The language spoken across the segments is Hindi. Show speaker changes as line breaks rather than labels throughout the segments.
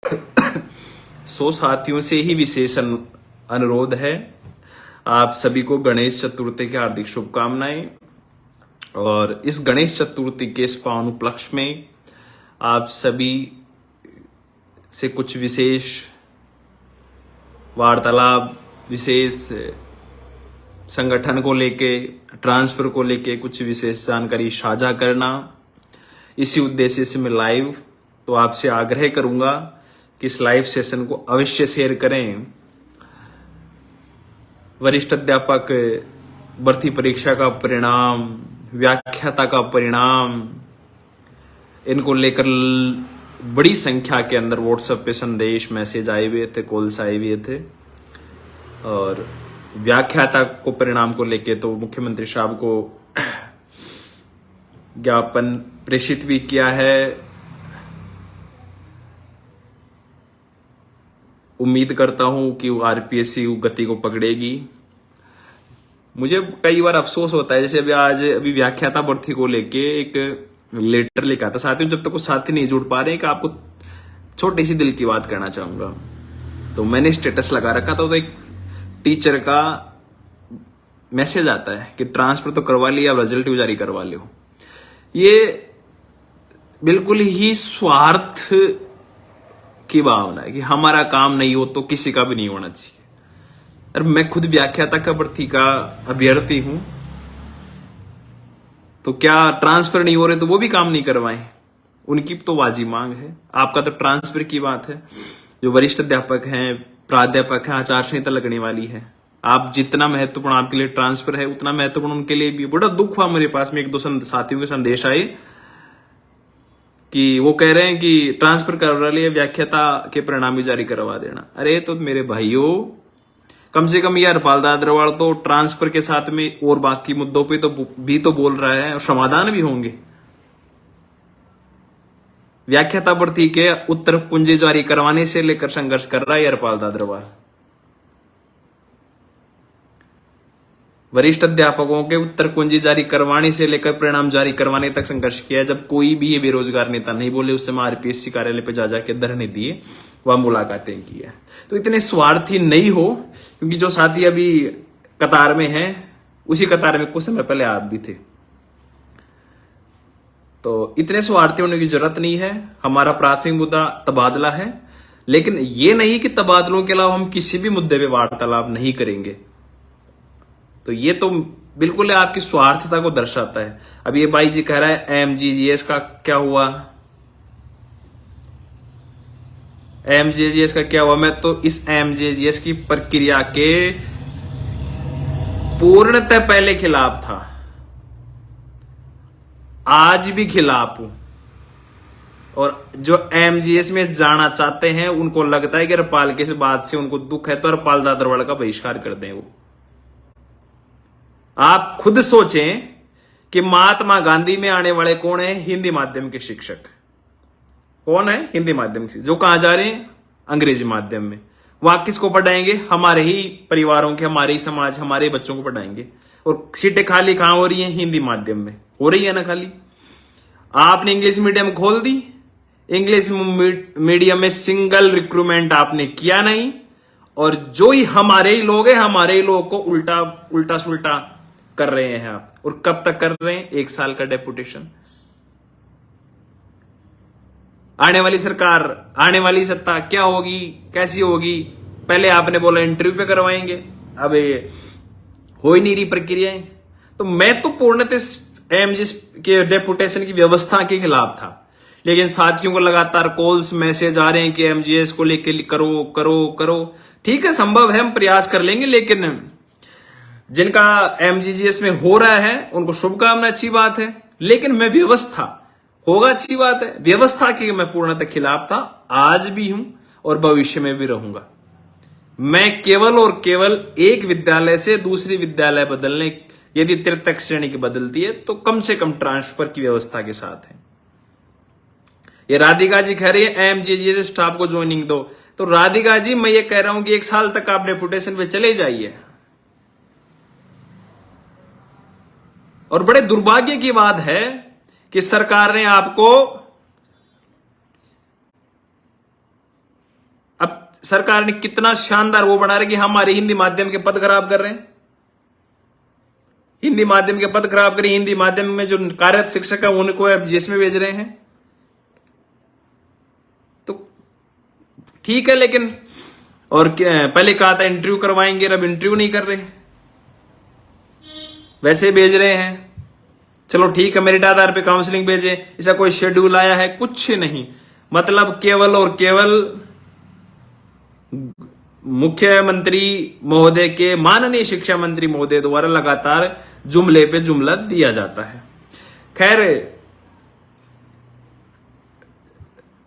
सो साथियों से ही विशेष अनुरोध है, आप सभी को गणेश चतुर्थी की हार्दिक शुभकामनाएं। और इस गणेश चतुर्थी के इस पावन उपलक्ष्य में आप सभी से कुछ विशेष वार्तालाप, विशेष संगठन को लेके, ट्रांसफर को लेके कुछ विशेष जानकारी साझा करना, इसी उद्देश्य से मैं लाइव तो आपसे आग्रह करूंगा कि इस लाइव सेशन को अवश्य शेयर करें। वरिष्ठ अध्यापक भर्ती परीक्षा का परिणाम, व्याख्याता का परिणाम, इनको लेकर बड़ी संख्या के अंदर व्हाट्सएप पे संदेश, मैसेज आए हुए थे, कॉल्स आए हुए थे। और व्याख्याता को परिणाम को लेके तो मुख्यमंत्री साहब को ज्ञापन प्रेषित भी किया है। उम्मीद करता हूं कि वो आरपीएससी गति को पकड़ेगी। मुझे कई बार अफसोस होता है, जैसे अभी व्याख्याता भर्ती को लेके एक लेटर लिखा था। साथियों, जब तक वो साथी नहीं जुड़ पा रहे हैं कि आपको छोटी सी दिल की बात करना चाहूंगा। तो मैंने स्टेटस लगा रखा था, तो एक टीचर का मैसेज आता है कि ट्रांसफर तो करवा लिया, रिजल्ट भी जारी करवा लो। ये बिल्कुल ही स्वार्थ की भावना है कि हमारा काम नहीं हो तो किसी का भी नहीं होना चाहिए। और मैं खुद व्याख्याता का भर्ती का अभ्यर्थी हूं, तो क्या ट्रांसफर नहीं हो रहे तो वो भी काम नहीं करवाएं? उनकी तो वाजिब मांग है। आपका तो ट्रांसफर की बात है। जो वरिष्ठ अध्यापक हैं, प्राध्यापक हैं, आचार संहिता लगने वाली है। आप जितना महत्वपूर्ण आपके लिए ट्रांसफर है, उतना महत्वपूर्ण उनके लिए भी। बड़ा दुख हुआ मेरे पास में, एक दो साथियों के संदेश आए कि वो कह रहे हैं कि ट्रांसफर करवा लिया, व्याख्याता के परिणाम भी जारी करवा देना। अरे तो मेरे भाइयों, कम से कम ये हरपाल दादरवाल तो ट्रांसफर के साथ में और बाकी मुद्दों पे तो भी तो बोल रहा है और समाधान भी होंगे। व्याख्याता भर्ती के उत्तर कुंजी जारी करवाने से लेकर संघर्ष कर रहा है हरपाल दादरवाल। वरिष्ठ अध्यापकों के उत्तर कुंजी जारी करवाने से लेकर परिणाम जारी करवाने तक संघर्ष किया। जब कोई भी ये बेरोजगार नेता नहीं बोले, उस समय आरपीएससी कार्यालय पे जा जाके धरने दिए, वह मुलाकातें की है। तो इतने स्वार्थी नहीं हो, क्योंकि जो साथी अभी कतार में हैं, उसी कतार में कुछ समय पहले आप भी थे। तो इतने स्वार्थी होने की जरूरत नहीं है। हमारा प्राथमिक मुद्दा तबादला है, लेकिन ये नहीं कि तबादलों के अलावा हम किसी भी मुद्दे पे वार्तालाप नहीं करेंगे। तो ये तो बिल्कुल आपकी स्वार्थता को दर्शाता है। अब ये भाई जी कह रहा है एमजीजीएस का क्या हुआ, एमजीजीएस का क्या हुआ। मैं तो इस एमजीजीएस की प्रक्रिया के पूर्णतः पहले खिलाफ था, आज भी खिलाफ हूं। और जो एमजीएस में जाना चाहते हैं, उनको लगता है कि हरपाल के इस बात से उनको दुख है, तो हरपाल दादरवाल का बहिष्कार कर दें। वो आप खुद सोचें कि महात्मा गांधी में आने वाले कौन है? हिंदी माध्यम के शिक्षक। कौन है? हिंदी माध्यम से। जो कहां जा रहे हैं? अंग्रेजी माध्यम में। वहां किसको पढ़ाएंगे? हमारे ही परिवारों के, हमारे ही समाज, हमारे बच्चों को पढ़ाएंगे। और सीटें खाली कहां हो रही हैं? हिंदी माध्यम में हो रही है ना खाली। आपने इंग्लिश मीडियम खोल दी, इंग्लिश मीडियम में सिंगल रिक्रूटमेंट आपने किया नहीं। और जो ही हमारे ही लोग हैं, हमारे ही लोग को उल्टा सुल्टा कर रहे हैं आप। और कब तक कर रहे हैं? 1 साल का डेपुटेशन। आने वाली सरकार, आने वाली सत्ता क्या होगी, कैसी होगी? पहले आपने बोला इंटरव्यू पे करवाएंगे, अब ये हो ही नहीं रही प्रक्रियाएं। तो मैं तो पूर्णतः एमजीएस के डेपुटेशन की व्यवस्था के खिलाफ था, लेकिन साथियों को लगातार कॉल्स, मैसेज आ रहे हैं कि एमजीएस को लेकर करो करो करो। ठीक है, संभव है, हम प्रयास कर लेंगे। लेकिन जिनका एमजीजीएस में हो रहा है उनको शुभकामना, अच्छी बात है। लेकिन मैं व्यवस्था होगा, अच्छी बात है। व्यवस्था के मैं पूर्णतः खिलाफ था, आज भी हूं और भविष्य में भी रहूंगा। मैं केवल और केवल एक विद्यालय से दूसरी विद्यालय बदलने, यदि तृतीय श्रेणी की बदलती है तो कम से कम ट्रांसफर की व्यवस्था के साथ है। ये राधिका जी कह रही है एमजीजीएस स्टाफ को ज्वाइनिंग दो। तो राधिका जी, मैं ये कह रहा हूं कि 1 साल तक आप डेपुटेशन पे चले जाइए। और बड़े दुर्भाग्य की बात है कि सरकार ने आपको सरकार ने कितना शानदार वो बना रहे कि हमारे हिंदी माध्यम के पद खराब कर रहे हैं। हिंदी माध्यम के पद खराब करें, हिंदी माध्यम में जो कार्यरत शिक्षक है उनको एमजीएस में भेज रहे हैं। तो ठीक है, लेकिन और पहले कहा था इंटरव्यू करवाएंगे, अब इंटरव्यू नहीं कर रहे, वैसे भेज रहे हैं। चलो ठीक है, मेरिट आधार पे काउंसलिंग भेजे, इसका कोई शेड्यूल आया है? कुछ नहीं। मतलब केवल और केवल मुख्यमंत्री महोदय के, माननीय शिक्षा मंत्री महोदय द्वारा लगातार जुमले पे जुमला दिया जाता है। खैर,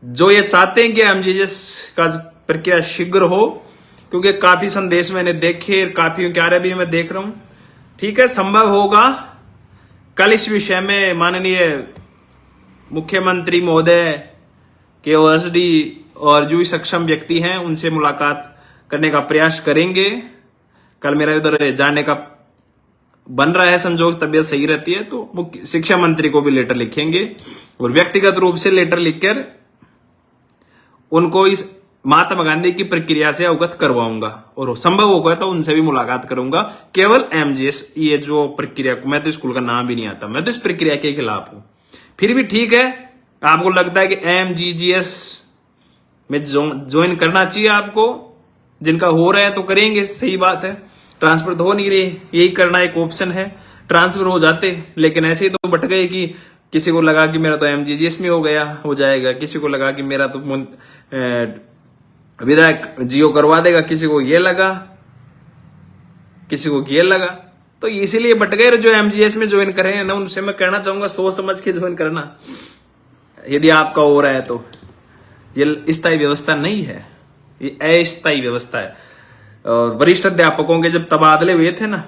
जो ये चाहते हैं कि एमजीएस का प्रक्रिया शीघ्र हो, क्योंकि काफी संदेश मैंने देखे, काफी क्या रहे भी मैं देख रहा हूं। ठीक है, संभव होगा कल इस विषय में माननीय मुख्यमंत्री महोदय के ओएसडी और जो भी सक्षम व्यक्ति हैं उनसे मुलाकात करने का प्रयास करेंगे। कल मेरा उधर जाने का बन रहा है संजोग, तबीयत सही रहती है तो मुख्य शिक्षा मंत्री को भी लेटर लिखेंगे और व्यक्तिगत रूप से लेटर लिखकर उनको इस महात्मा गांधी की प्रक्रिया से अवगत करवाऊंगा और संभव होगा तो उनसे भी मुलाकात करूंगा। केवल एमजीएस, ये जो प्रक्रिया, मैं तो स्कूल का नाम भी नहीं आता, मैं तो इस प्रक्रिया के खिलाफ हूं। फिर भी ठीक है, आपको लगता है कि एमजीजीएस में ज्वाइन करना चाहिए आपको, जिनका हो रहा है तो करेंगे, सही बात है। ट्रांसफर तो हो नहीं रही, यही करना एक ऑप्शन है, ट्रांसफर हो जाते, लेकिन ऐसे ही तो बट गए कि किसी को लगा कि मेरा तो एमजीजीएस में हो जाएगा, किसी को लगा कि मेरा तो विधायक जियो करवा देगा, किसी को ये लगा, किसी को ये लगा, तो इसीलिए बट गए। जो एमजीएस में ज्वाइन करे हैं ना, उनसे मैं कहना चाहूंगा सोच समझ के ज्वाइन करना, यदि आपका हो रहा है तो। ये स्थायी व्यवस्था नहीं है, ये अस्थायी व्यवस्था है। और वरिष्ठ अध्यापकों के जब तबादले हुए थे ना,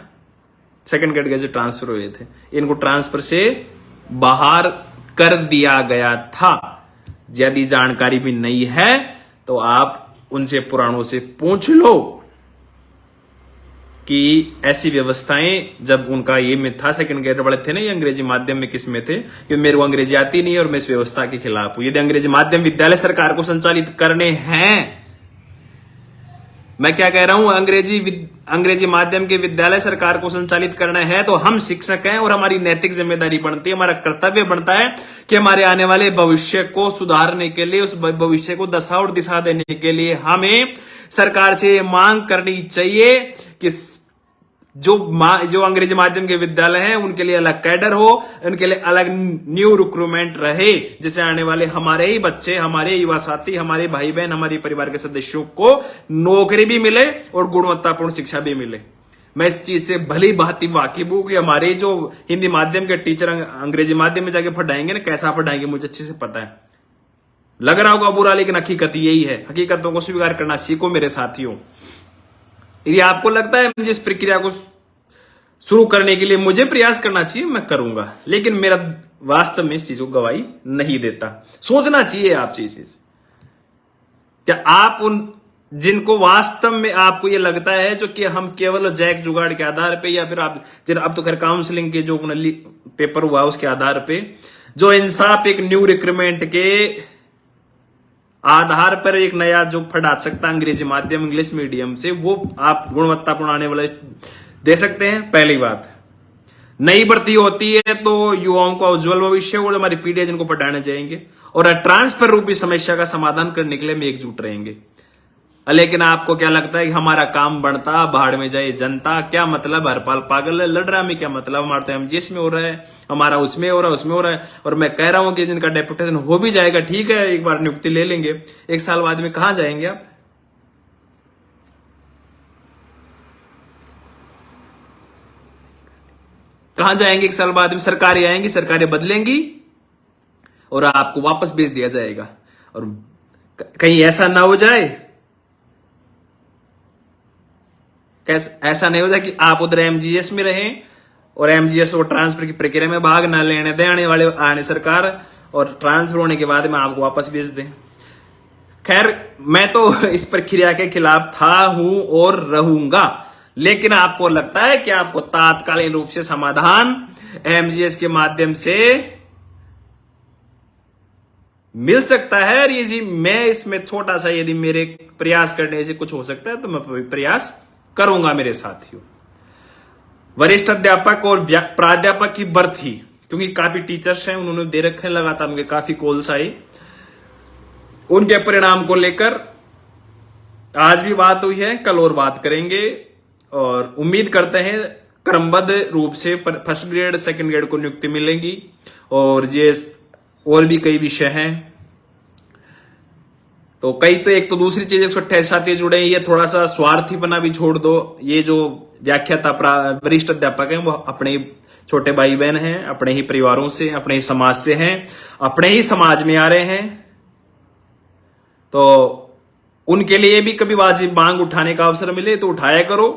सेकंड ग्रेड के जो ट्रांसफर हुए थे, इनको ट्रांसफर से बाहर कर दिया गया था। यदि जानकारी भी नहीं है तो आप उनसे पुराणों से पूछ लो कि ऐसी व्यवस्थाएं, जब उनका ये में था, सेकंड ग्रेड वाले थे ना, ये अंग्रेजी माध्यम में किस में थे, कि मेरे को अंग्रेजी आती नहीं है और मैं इस व्यवस्था के खिलाफ हूं। यदि अंग्रेजी माध्यम विद्यालय सरकार को संचालित करने हैं, मैं क्या कह रहा हूं, अंग्रेजी माध्यम के विद्यालय सरकार को संचालित करना है तो हम शिक्षक हैं और हमारी नैतिक जिम्मेदारी बनती है, हमारा कर्तव्य बनता है कि हमारे आने वाले भविष्य को सुधारने के लिए, उस भविष्य को दशा और दिशा देने के लिए हमें सरकार से मांग करनी चाहिए कि जो अंग्रेजी माध्यम के विद्यालय हैं उनके लिए अलग कैडर हो, उनके लिए अलग न्यू रिक्रूटमेंट रहे, जिससे आने वाले हमारे ही बच्चे, हमारे युवा साथी, हमारे भाई बहन, हमारे परिवार के सदस्यों को नौकरी भी मिले और गुणवत्तापूर्ण शिक्षा भी मिले। मैं इस चीज से भली भांति वाकिफ हूं कि हमारे जो हिंदी माध्यम के टीचर अंग्रेजी माध्यम में जाके पढ़ाएंगे ना, कैसा पढ़ाएंगे मुझे अच्छे से पता है। लग रहा होगा बुरा, लेकिन हकीकत यही है। हकीकतों को स्वीकार करना सीखो मेरे साथियों। यदि आपको लगता है मुझे इस प्रक्रिया को शुरू करने के लिए मुझे प्रयास करना चाहिए, मैं करूंगा, लेकिन मेरा वास्तव में इस चीज को गवाही नहीं देता। सोचना चाहिए आप चीज, क्या आप उन जिनको वास्तव में आपको ये लगता है जो कि हम केवल जैक जुगाड़ के आधार पे, या फिर आप अब तो खैर काउंसलिंग के जो पेपर हुआ उसके आधार पे, जो इंसाफ एक न्यू रिक्रूटमेंट के आधार पर एक नया जो पढ़ा सकता अंग्रेजी माध्यम इंग्लिश मीडियम से, वो आप गुणवत्तापूर्ण आने वाले दे सकते हैं। पहली बात, नई भर्ती होती है तो युवाओं का उज्जवल भविष्य और हमारी पीढ़ी जिनको पढ़ाने जाएंगे, और ट्रांसफर रूपी समस्या का समाधान करने के लिए हम एकजुट रहेंगे। लेकिन आपको क्या लगता है कि हमारा काम बढ़ता, बाहर में जाए जनता, क्या मतलब, हरपाल पागल है, लड़ रहा में क्या मतलब, हमारा तो एमजीएस में हो रहा है, हमारा उसमें हो रहा है, उसमें हो रहा है। और मैं कह रहा हूं कि जिनका डेपुटेशन हो भी जाएगा, ठीक है, एक बार नियुक्ति ले लेंगे, एक साल बाद में कहां जाएंगे आप? कहां जाएंगे एक साल बाद में? सरकारें आएंगी, सरकारें बदलेंगी और आपको वापस भेज दिया जाएगा। और कहीं ऐसा ना हो जाए, ऐसा नहीं हो जाए कि आप उधर एमजीएस में रहें और एमजीएस और ट्रांसफर की प्रक्रिया में भाग ना लेने दें आने सरकार, और ट्रांसफर होने के बाद में आपको वापस भेज दें। खैर, मैं तो इस प्रक्रिया के खिलाफ था, हूं और रहूंगा, लेकिन आपको लगता है कि आपको तात्कालिक रूप से समाधान एमजीएस के माध्यम से मिल सकता है। और ये जी मैं इसमें छोटा सा यदि मेरे प्रयास करने से कुछ हो सकता है तो मैं प्रयास करूंगा मेरे साथियों। वरिष्ठ अध्यापक और प्राध्यापक की भर्ती, क्योंकि काफी टीचर्स हैं, उन्होंने दे रखे हैं, लगातार उनके काफी कॉल्स आई, उनके परिणाम को लेकर आज भी बात हुई है, कल और बात करेंगे। और उम्मीद करते हैं क्रमबद्ध रूप से फर्स्ट ग्रेड सेकंड ग्रेड को नियुक्ति मिलेंगी। और ये और भी कई विषय हैं, तो कई तो एक तो दूसरी चीजें इसको साथ जुड़े, ये थोड़ा सा स्वार्थीपना भी छोड़ दो। ये जो व्याख्याता वरिष्ठ अध्यापक हैं वो अपने छोटे भाई बहन हैं, अपने ही परिवारों से, अपने ही समाज से हैं, अपने ही समाज में आ रहे हैं, तो उनके लिए भी कभी वाजिब मांग उठाने का अवसर मिले तो उठाया करो।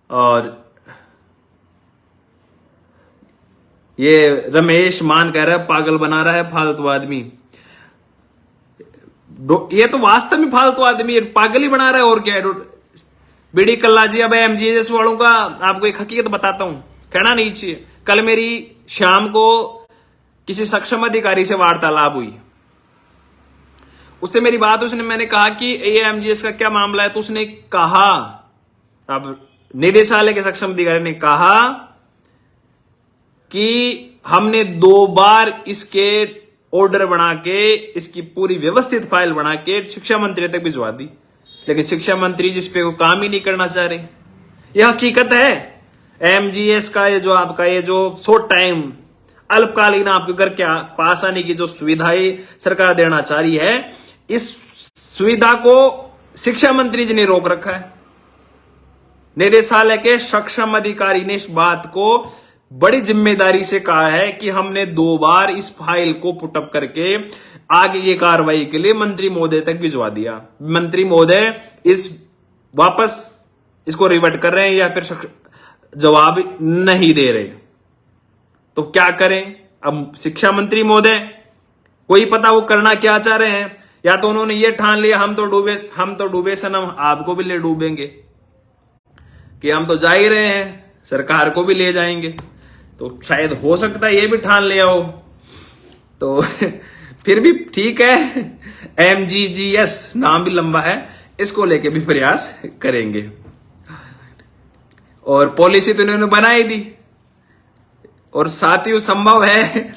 और ये रमेश मान कह रहा है पागल बना रहा है फालतू आदमी, ये तो वास्तव में फालतू आदमी पागल ही बना रहा है, और क्या है। बीडी कल्ला जी, अब एमजीएस वालों का आपको एक हकीकत बताता हूं, कहना नहीं चाहिए। कल मेरी शाम को किसी सक्षम अधिकारी से वार्तालाप हुई, उससे मेरी बात, मैंने कहा कि ये एमजीएस का क्या मामला है, तो उसने कहा, अब निदेशालय के सक्षम अधिकारी ने कहा कि हमने 2 बार इसके ऑर्डर बना के, इसकी पूरी व्यवस्थित फाइल बना के शिक्षा मंत्री तक भिजवा दी, लेकिन शिक्षा मंत्री जिस पे वो काम ही नहीं करना चाह रहे। यह हकीकत है। एमजीएस का ये जो आपका ये जो शॉर्ट टाइम अल्पकालीन आपके घर के पास आने की जो सुविधाएं सरकार देना चाह रही है, इस सुविधा को शिक्षा मंत्री जी ने रोक रखा है। निदेशालय के सक्षम अधिकारी ने इस बात को बड़ी जिम्मेदारी से कहा है कि हमने 2 बार इस फाइल को पुटअप करके आगे की कार्रवाई के लिए मंत्री महोदय तक भिजवा दिया। मंत्री महोदय वापस इसको रिवर्ट कर रहे हैं या फिर जवाब नहीं दे रहे, तो क्या करें। अब शिक्षा मंत्री महोदय कोई पता वो करना क्या चाह रहे हैं, या तो उन्होंने ये ठान लिया हम तो डूबे सनम, आपको भी ले डूबेंगे, कि हम तो जा ही रहे हैं, सरकार को भी ले जाएंगे। तो शायद हो सकता है ये भी ठान लिया हो, तो फिर भी ठीक है। एमजीजीएस नाम भी लंबा है, इसको लेके भी प्रयास करेंगे। और पॉलिसी तो इन्होंने बनाई दी, और साथ ही संभव है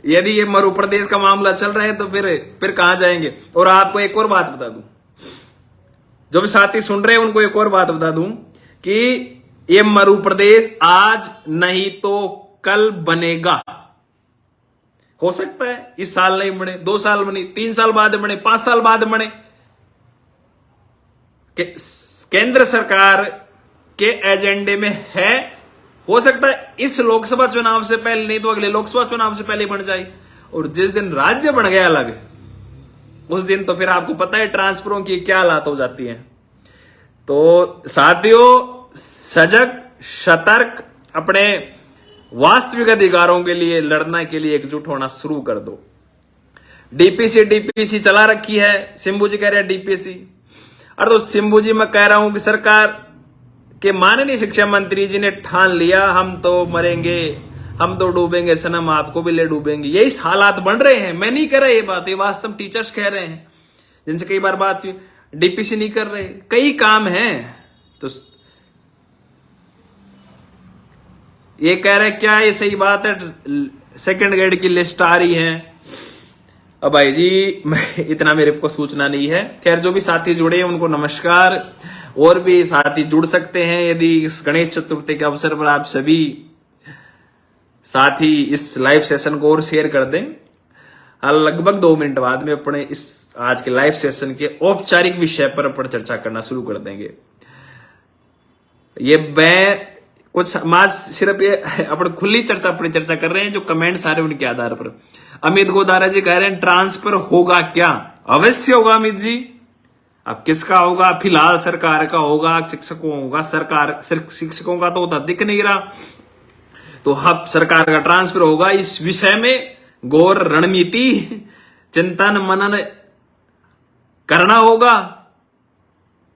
यदि ये मध्य प्रदेश का मामला चल रहा है तो फिर कहां जाएंगे। और आपको एक और बात बता दूं, जो भी साथी सुन रहे हैं उनको एक और बात बता दूं कि ये मध्य प्रदेश आज नहीं तो कल बनेगा। हो सकता है इस साल नहीं बने, 2 साल बने, 3 साल बाद बने, 5 साल बाद बने। केंद्र सरकार के एजेंडे में है, हो सकता है इस लोकसभा चुनाव से पहले, नहीं तो अगले लोकसभा चुनाव से पहले बन जाए। और जिस दिन राज्य बन गया अलग, उस दिन तो फिर आपको पता है ट्रांसफरों की क्या हालात हो जाती है। तो साथियों, सजग सतर्क, अपने वास्तविक अधिकारों के लिए लड़ने के लिए एकजुट होना शुरू कर दो। डीपीसी चला रखी है, सिंबू जी कह रहे हैं डीपीसी। अरे तो सिंबू जी मैं कह रहा हूं कि सरकार के माननीय शिक्षा मंत्री जी ने ठान लिया हम तो मरेंगे, हम तो डूबेंगे सनम, आपको भी ले डूबेंगे। यही हालात बन रहे हैं। मैं नहीं कह रहा ये बात, ये वास्तव टीचर्स कह रहे हैं, जिनसे कई बार बात हुई। डीपीसी नहीं कर रहे, कई काम हैं। तो ये कह रहे क्या ये सही बात है, सेकंड ग्रेड की लिस्ट आ रही है। अब भाई जी इतना मेरे को सूचना नहीं है। खैर, जो भी साथी जुड़े हैं उनको नमस्कार। और भी साथी जुड़ सकते हैं यदि इस गणेश चतुर्थी के अवसर पर आप सभी साथी इस लाइव सेशन को और शेयर कर दें। लगभग 2 मिनट बाद में अपने इस आज के लाइव सेशन के औपचारिक विषय पर अपन चर्चा करना शुरू कर देंगे। ये मैं कुछ समाज सिर्फ ये अपन खुली चर्चा पर चर्चा कर रहे हैं, जो कमेंट्स आ रहे हैं उनके आधार पर। अमित गोदारा जी कह रहे हैं ट्रांसफर होगा क्या? अवश्य होगा अमित जी। अब किसका होगा? फिलहाल सरकार का होगा, शिक्षकों होगा। सरकार शिक्षकों का तो होता दिख नहीं रहा, तो अब सरकार का ट्रांसफर होगा। इस विषय में गौर रणनीति चिंतन मनन करना होगा,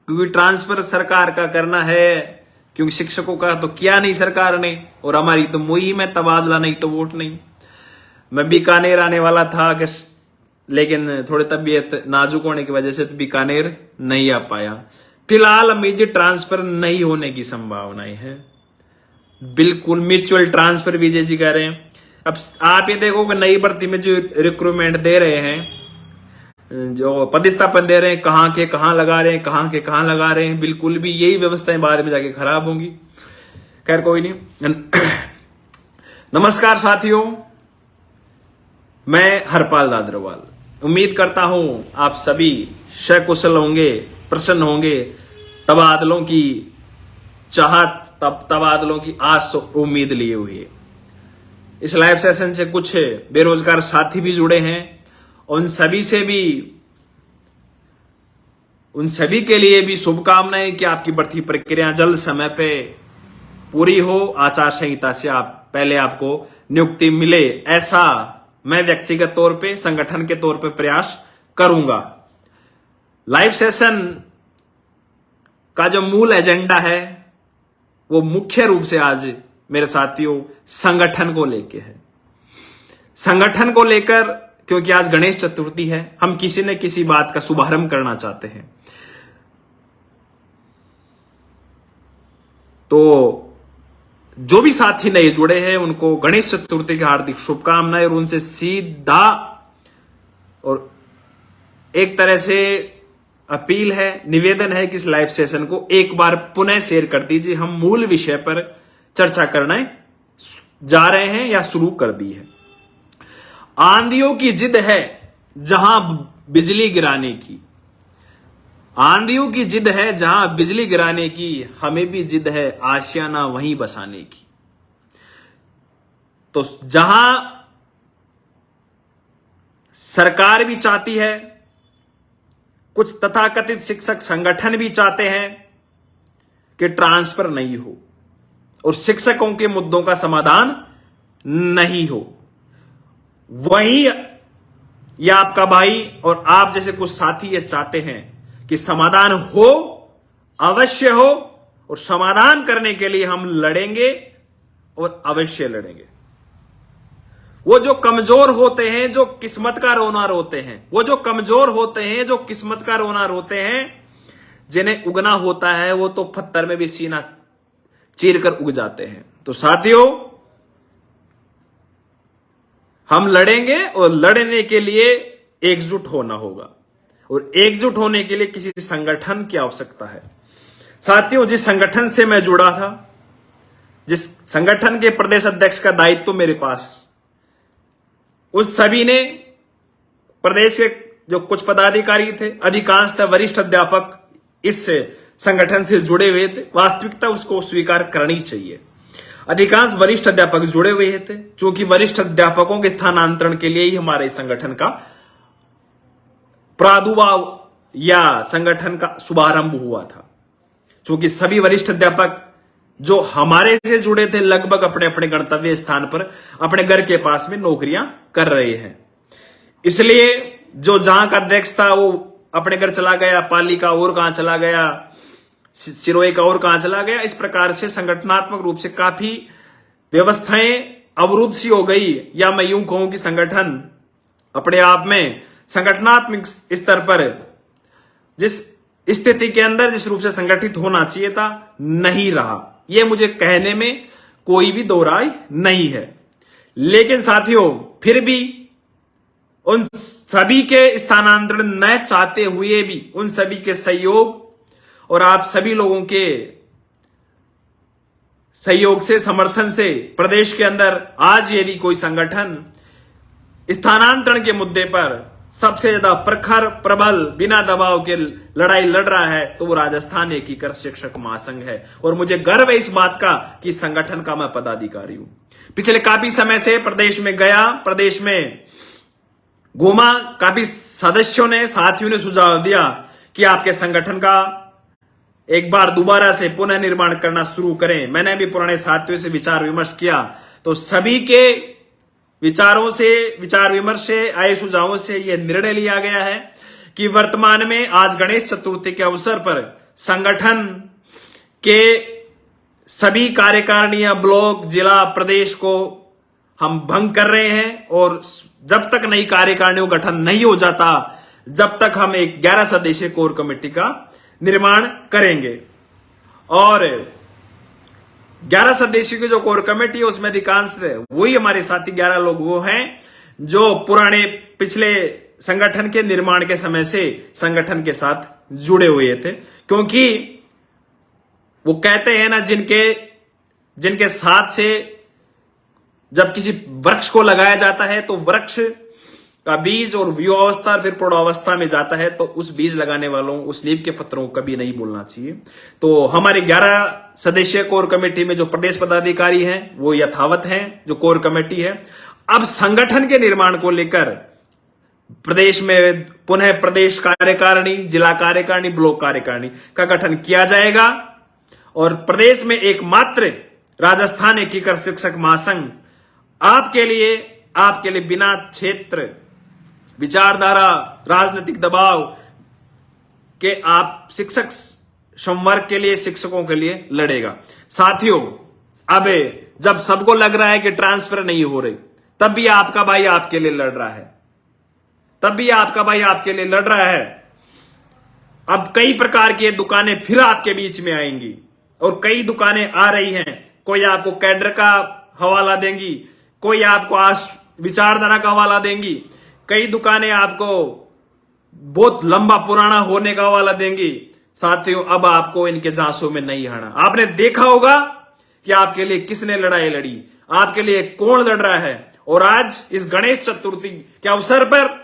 क्योंकि ट्रांसफर सरकार का करना है, क्योंकि शिक्षकों का तो किया नहीं सरकार ने, और हमारी तो मुहिम है तबादला नहीं तो वोट नहीं। मैं बीकानेर आने वाला था कि लेकिन थोड़ी तबीयत नाजुक होने की वजह से बीकानेर नहीं आ पाया। फिलहाल इमीडिएट ट्रांसफर नहीं होने की संभावनाएं है। बिल्कुल म्यूचुअल ट्रांसफर विजय जी कह रहे हैं। अब आप ये देखो कि नई भर्ती में जो रिक्रूटमेंट दे रहे हैं, जो पदस्थापन दे रहे हैं, कहां के कहां लगा रहे हैं, कहां के कहां लगा रहे हैं, बिल्कुल भी यही व्यवस्थाएं बाद में जाके खराब होंगी। खैर कोई नहीं। नमस्कार साथियों, मैं हरपाल दादरवाल। उम्मीद करता हूं आप सभी सकुशल होंगे, प्रसन्न होंगे। तबादलों की चाहत, तबादलों की आस उम्मीद लिए हुए इस लाइव सेशन से कुछ बेरोजगार साथी भी जुड़े हैं। उन सभी के लिए भी शुभकामनाएं कि आपकी भर्ती प्रक्रिया जल्द समय पे पूरी हो, आचार संहिता से पहले आपको नियुक्ति मिले, ऐसा मैं व्यक्तिगत तौर पे, संगठन के तौर पे प्रयास करूंगा। लाइव सेशन का जो मूल एजेंडा है वो मुख्य रूप से आज मेरे साथियों संगठन को लेके है। संगठन को लेकर, क्योंकि आज गणेश चतुर्थी है, हम किसी न किसी बात का शुभारंभ करना चाहते हैं। तो जो भी साथी नए जुड़े हैं उनको गणेश चतुर्थी की हार्दिक शुभकामनाएं, और उनसे सीधा और एक तरह से अपील है, निवेदन है कि इस लाइव सेशन को एक बार पुनः शेयर कर दीजिए। हम मूल विषय पर चर्चा करने जा रहे हैं या शुरू कर दी है। आंधियों की जिद है जहां बिजली गिराने की, आंधियों की जिद है जहां बिजली गिराने की, हमें भी जिद है आशियाना वहीं बसाने की। तो जहां सरकार भी चाहती है, कुछ तथाकथित शिक्षक संगठन भी चाहते हैं कि ट्रांसफर नहीं हो और शिक्षकों के मुद्दों का समाधान नहीं हो, वही या आपका भाई और आप जैसे कुछ साथी ये चाहते हैं कि समाधान हो, अवश्य हो, और समाधान करने के लिए हम लड़ेंगे और अवश्य लड़ेंगे। वो जो कमजोर होते हैं, जो किस्मत का रोना रोते हैं, वो जो कमजोर होते हैं, जो किस्मत का रोना रोते हैं, जिन्हें उगना होता है, वो तो पत्थर में भी सीना चीर कर उग जाते हैं। तो साथियों, हम लड़ेंगे और लड़ने के लिए एकजुट होना होगा, और एकजुट होने के लिए किसी संगठन की आवश्यकता है। साथियों, जिस संगठन से मैं जुड़ा था, जिस संगठन के प्रदेश अध्यक्ष का दायित्व मेरे पास, उस सभी ने, प्रदेश के जो कुछ पदाधिकारी थे, अधिकांशतः वरिष्ठ अध्यापक इस संगठन से जुड़े हुए थे। वास्तविकता उसको स्वीकार करनी चाहिए। अधिकांश वरिष्ठ अध्यापक जुड़े हुए थे, क्योंकि वरिष्ठ अध्यापकों के स्थानांतरण के लिए ही हमारे संगठन का प्रादुर्भाव या संगठन का शुभारंभ हुआ था। क्योंकि सभी वरिष्ठ अध्यापक जो हमारे से जुड़े थे, लगभग अपने अपने गंतव्य स्थान पर, अपने घर के पास में नौकरियां कर रहे हैं। इसलिए जो जहां का अध्यक्ष था वो अपने घर चला गया, पाली का और कहां चला गया, सिरोही का और कहां चला गया। इस प्रकार से संगठनात्मक रूप से काफी व्यवस्थाएं अवरुद्ध सी हो गई, या मैं यूं कहूं कि संगठन अपने आप में संगठनात्मक स्तर पर जिस स्थिति के अंदर जिस रूप से संगठित होना चाहिए था, नहीं रहा। यह मुझे कहने में कोई भी दो राय नहीं है। लेकिन साथियों, फिर भी उन सभी के स्थानांतरण न चाहते हुए भी, उन सभी के सहयोग और आप सभी लोगों के सहयोग से, समर्थन से, प्रदेश के अंदर आज यदि कोई संगठन स्थानांतरण के मुद्दे पर सबसे ज्यादा प्रखर, प्रबल, बिना दबाव के लड़ाई लड़ रहा है, तो वो राजस्थान एकीकृत शिक्षक महासंघ है। और मुझे गर्व है इस बात का कि संगठन का मैं पदाधिकारी हूं। पिछले काफी समय से प्रदेश में गया, प्रदेश में घूमा, काफी सदस्यों ने, साथियों ने सुझाव दिया कि आपके संगठन का एक बार दोबारा से पुनः निर्माण करना शुरू करें। मैंने भी पुराने साथियों से विचार विमर्श किया, तो सभी के विचारों से, विचार विमर्श से आए सुझावों से यह निर्णय लिया गया है कि वर्तमान में आज गणेश चतुर्थी के अवसर पर संगठन के सभी कार्यकारिणियां, ब्लॉक, जिला, प्रदेश को हम भंग कर रहे हैं और जब तक नई कार्यकारिणी का गठन नहीं हो जाता, जब तक हम एक 11 सदस्यीय कोर कमेटी का निर्माण करेंगे। और 11 सदस्यों की जो कोर कमेटी है उसमें अधिकांश वही हमारे साथी 11 लोग वो हैं जो पुराने पिछले संगठन के निर्माण के समय से संगठन के साथ जुड़े हुए थे। क्योंकि वो कहते हैं ना, जिनके साथ से जब किसी वृक्ष को लगाया जाता है तो वृक्ष का बीज और युवावस्था फिर प्रौढ़ावस्था में जाता है, तो उस बीज लगाने वालों, उस नींव के पत्रों को कभी नहीं भूलना चाहिए। तो हमारे 11 सदस्यीय कोर कमेटी में जो प्रदेश पदाधिकारी हैं वो यथावत हैं, जो कोर कमेटी है। अब संगठन के निर्माण को लेकर प्रदेश में पुनः प्रदेश कार्यकारिणी, जिला कार्यकारिणी, ब्लॉक कार्यकारिणी का गठन किया जाएगा और प्रदेश में एकमात्र राजस्थान एकीकृत शिक्षक महासंघ आपके लिए बिना क्षेत्र, विचारधारा, राजनीतिक दबाव के आप शिक्षक संवर्ग के लिए, शिक्षकों के लिए लड़ेगा। साथियों, अब जब सबको लग रहा है कि ट्रांसफर नहीं हो रही, तब भी आपका भाई आपके लिए लड़ रहा है, अब कई प्रकार की दुकानें फिर आपके बीच में आएंगी और कई दुकानें आ रही हैं। कोई आपको कैडर का हवाला देंगी, कोई आपको विचारधारा का हवाला देंगी, कई दुकानें आपको बहुत लंबा पुराना होने का हवाला देंगी। साथियों, अब आपको इनके झांसों में नहीं आना। आपने देखा होगा कि आपके लिए किसने लड़ाई लड़ी, आपके लिए कौन लड़ रहा है। और आज इस गणेश चतुर्थी के अवसर पर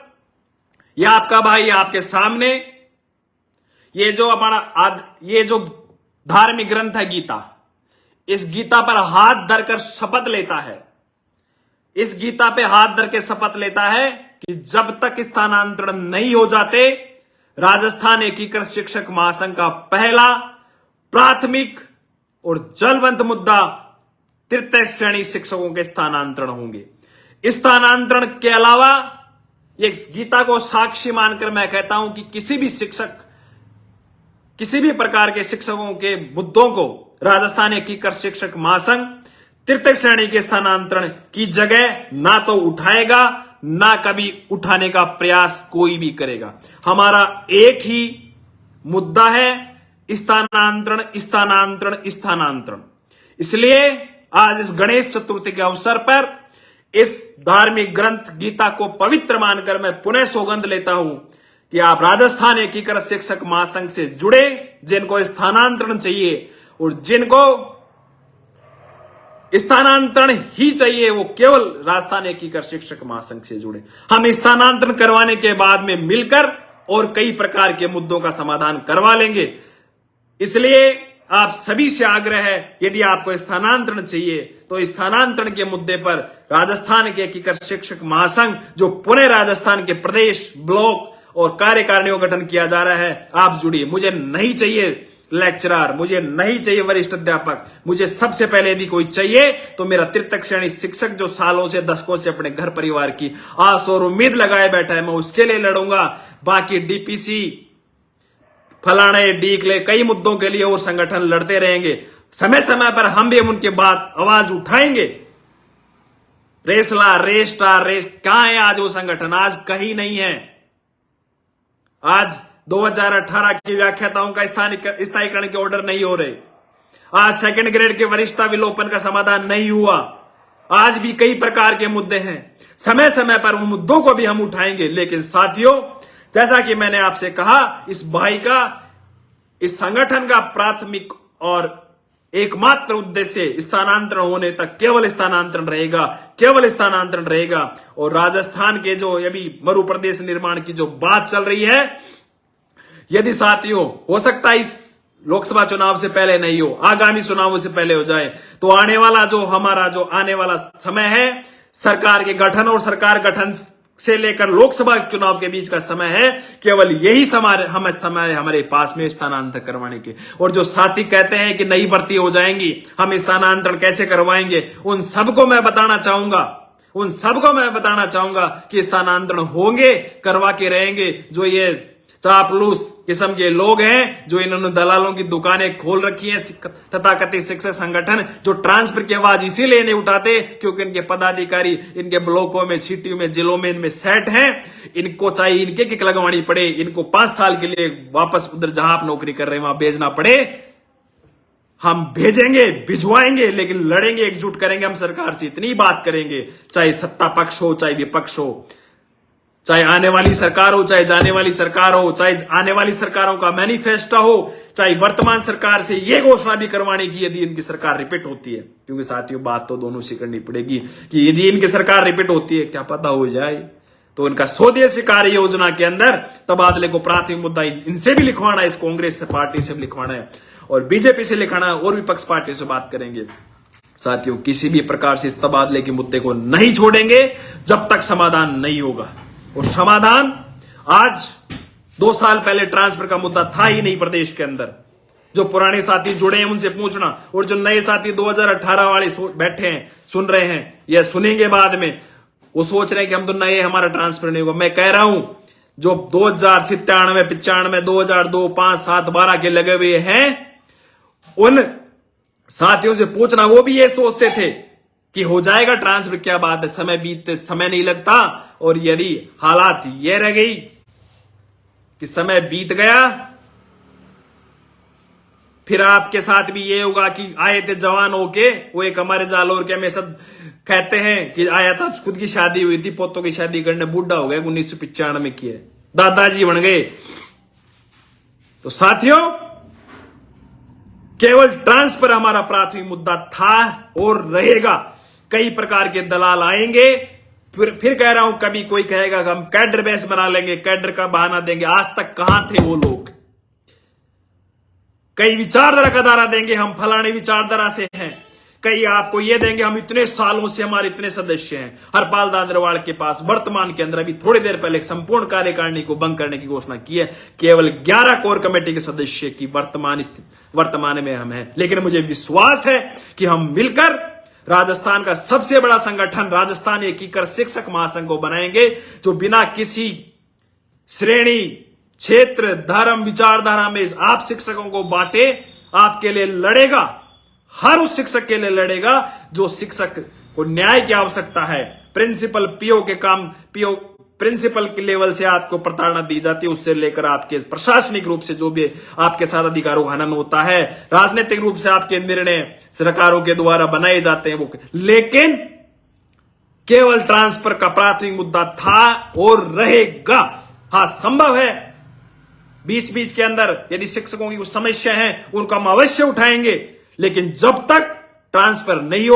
यह आपका भाई आपके सामने ये जो धार्मिक ग्रंथ है गीता, इस गीता पर हाथ धरकर शपथ लेता है, इस गीता पे हाथ धर के शपथ लेता है कि जब तक स्थानांतरण नहीं हो जाते, राजस्थान एकीकृत शिक्षक महासंघ का पहला, प्राथमिक और जलवंत मुद्दा तृतीय श्रेणी शिक्षकों के स्थानांतरण होंगे। स्थानांतरण के अलावा इस गीता को साक्षी मानकर मैं कहता हूं कि किसी भी प्रकार के शिक्षकों के मुद्दों को राजस्थान एकीकृत शिक्षक महासंघ तृतीय श्रेणी के स्थानांतरण की जगह ना तो उठाएगा, ना कभी उठाने का प्रयास कोई भी करेगा। हमारा एक ही मुद्दा है, स्थानांतरण, स्थानांतरण, स्थानांतरण। इसलिए आज इस गणेश चतुर्थी के अवसर पर इस धार्मिक ग्रंथ गीता को पवित्र मानकर मैं पुनः सौगंध लेता हूं कि आप राजस्थान एकीकृत शिक्षक महासंघ से जुड़े, जिनको स्थानांतरण चाहिए और जिनको स्थानांतरण ही चाहिए, वो केवल राजस्थान एकीकृत शिक्षक महासंघ से जुड़े। हम स्थानांतरण करवाने के बाद में मिलकर और कई प्रकार के मुद्दों का समाधान करवा लेंगे। इसलिए आप सभी से आग्रह है, यदि आपको स्थानांतरण चाहिए तो स्थानांतरण के मुद्दे पर राजस्थान के एकीकृत शिक्षक महासंघ, जो पुणे राजस्थान के प्रदेश, ब्लॉक और कार्यकारिणी का गठन किया जा रहा है, आप जुड़िए। मुझे नहीं चाहिए लेक्चरर, मुझे नहीं चाहिए वरिष्ठ अध्यापक, मुझे सबसे पहले यदि कोई चाहिए तो मेरा तृतीय श्रेणी शिक्षक जो सालों से, दशकों से अपने घर परिवार की आस और उम्मीद लगाए बैठा है, मैं उसके लिए लड़ूंगा। बाकी डीपीसी, फलाने डीकले, कई मुद्दों के लिए वो संगठन लड़ते रहेंगे। समय समय पर हम भी उनके बात आवाज उठाएंगे। रेसला, रेस्टार, कहां है आज वो संगठन? आज कहीं नहीं है। आज 2018 की व्याख्याताओं का स्थायीकरण के ऑर्डर नहीं हो रहे। आज सेकंड ग्रेड के वरिष्ठता विलोपन का समाधान नहीं हुआ। आज भी कई प्रकार के मुद्दे हैं। समय समय पर उन मुद्दों को भी हम उठाएंगे। लेकिन साथियों, जैसा कि मैंने आपसे कहा, इस भाई का, इस संगठन का प्राथमिक और एकमात्र उद्देश्य स्थानांतरण होने तक केवल स्थानांतरण रहेगा, केवल स्थानांतरण रहेगा। और राजस्थान के जो अभी मरु प्रदेश निर्माण की जो बात चल रही है, यदि साथियों हो सकता है इस लोकसभा चुनाव से पहले नहीं हो, आगामी चुनावों से पहले हो जाए, तो आने वाला समय है, सरकार के गठन और सरकार गठन से लेकर लोकसभा चुनाव के बीच का समय है, केवल यही समय हमारे पास में स्थानांतरण करवाने के। और जो साथी कहते हैं कि नई भर्ती हो जाएंगी, हम स्थानांतरण कैसे करवाएंगे, उन सबको मैं बताना चाहूंगा कि स्थानांतरण होंगे, करवा के रहेंगे। जो ये चापलूस किस्म के लोग हैं जो इन्होंने दलालों की दुकानें खोल रखी हैं। तथाकथित शिक्षक संगठन जो ट्रांसफर की आवाज इसीलिए नहीं उठाते क्योंकि इनके पदाधिकारी इनके ब्लॉकों में, सिटियों में, जिलों में इनमें सेट हैं। इनको चाहिए इनके किक लगवानी पड़े, इनको 5 साल के लिए वापस उधर जहां आप नौकरी कर रहे हैं वहां भेजना पड़े। हम भेजेंगे, भिजवाएंगे, लेकिन लड़ेंगे, एकजुट करेंगे। हम सरकार से इतनी बात करेंगे, चाहे सत्ता पक्ष हो, चाहे विपक्ष हो, चाहे आने वाली सरकार हो, चाहे जाने वाली सरकार हो, चाहे आने वाली सरकारों का मैनिफेस्टो हो, चाहे वर्तमान सरकार से यह घोषणा भी करवाने की यदि इनकी सरकार रिपीट होती है। क्योंकि साथियों बात तो दोनों से करनी पड़ेगी कि यदि इनकी सरकार रिपीट होती है, क्या पता हो जाए तो इनका स्वदेशी कार्य योजना के अंदर तबादले को प्राथमिक मुद्दा इनसे भी लिखवाना है, इस कांग्रेस पार्टी से भी लिखवाना है और बीजेपी से लिखवाना है और विपक्ष पार्टी से बात करेंगे। साथियों किसी भी प्रकार से इस तबादले के मुद्दे को नहीं छोड़ेंगे जब तक समाधान नहीं होगा। और समाधान आज 2 साल पहले ट्रांसफर का मुद्दा था ही नहीं प्रदेश के अंदर। जो पुराने साथी जुड़े हैं उनसे पूछना, और जो नए साथी 2018 वाले बैठे हैं, सुन रहे हैं या सुनेंगे बाद में, वो सोच रहे हैं कि हम तो नए, हमारा ट्रांसफर नहीं होगा। मैं कह रहा हूं जो 2097, 95, 2002, 5, 7, 12 के लगे हुए हैं, उन साथियों से पूछना, वो भी ये सोचते थे कि हो जाएगा ट्रांसफर, क्या बात है, समय बीतते समय नहीं लगता। और यदि हालात ये रह गई कि समय बीत गया, फिर आपके साथ भी ये होगा कि आए थे जवान होके, वो एक हमारे जालोर के हमेशा कहते हैं कि आया था, खुद की शादी हुई थी, पोतों की शादी करने बूढ़ा हो गया, 1995 में किए, दादाजी बन गए। तो साथियों केवल ट्रांसफर हमारा प्राथमिक मुद्दा था और रहेगा। कई प्रकार के दलाल आएंगे, फिर कह रहा हूं, कभी कोई कहेगा कि हम कैडर बेस बना लेंगे, कैडर का बहाना देंगे। आज तक कहां थे वो लोग? कई विचारधारा का दायरा देंगे, हम फलाने विचारधारा से हैं। कई आपको ये देंगे, हम इतने सालों से, हमारे इतने सदस्य हैं। हरपाल दादरवाड़ के पास वर्तमान के अंदर अभी थोड़ी देर पहले संपूर्ण कार्यकारिणी को भंग करने की घोषणा की है। केवल 11 कोर कमेटी के सदस्य की वर्तमान में हम हैं। लेकिन मुझे विश्वास है कि हम मिलकर राजस्थान का सबसे बड़ा संगठन राजस्थान एकीकृत शिक्षक महासंघ को बनाएंगे, जो बिना किसी श्रेणी, क्षेत्र, धर्म, विचारधारा में आप शिक्षकों को बांटे, आपके लिए लड़ेगा। हर उस शिक्षक के लिए लड़ेगा जो शिक्षक को न्याय की आवश्यकता है। प्रिंसिपल पीओ के काम, पीओ प्रिंसिपल के लेवल से आपको प्रताड़ना दी जाती है, उससे लेकर आपके प्रशासनिक रूप से जो भी आपके साथ अधिकारों का हनन होता है, राजनीतिक रूप से आपके निर्णय सरकारों के द्वारा बनाए जाते हैं वो। लेकिन केवल ट्रांसफर का प्राथमिक मुद्दा था और रहेगा। हाँ, संभव है बीच बीच के अंदर यदि शिक्षकों की कुछ समस्या है उनको हम अवश्य उठाएंगे, लेकिन जब तक ट्रांसफर नहीं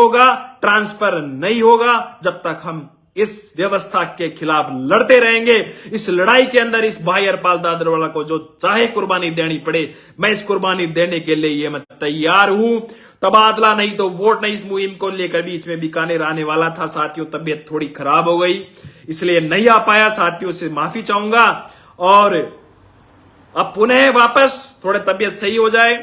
होगा, जब तक हम इस व्यवस्था के खिलाफ लड़ते रहेंगे। इस लड़ाई के अंदर इस भाई हरपाल दादरवाला को जो चाहे कुर्बानी देनी पड़े, मैं इस कुर्बानी देने के लिए ये मैं तैयार हूं। तबादला नहीं तो वोट नहीं, इस मुहिम को लेकर बीच में बीकानेर आने वाला था। साथियों तबीयत थोड़ी खराब हो गई, इसलिए नहीं आ पाया। साथियों से माफी चाहूंगा और अब पुनः वापस थोड़े तबीयत सही हो जाए।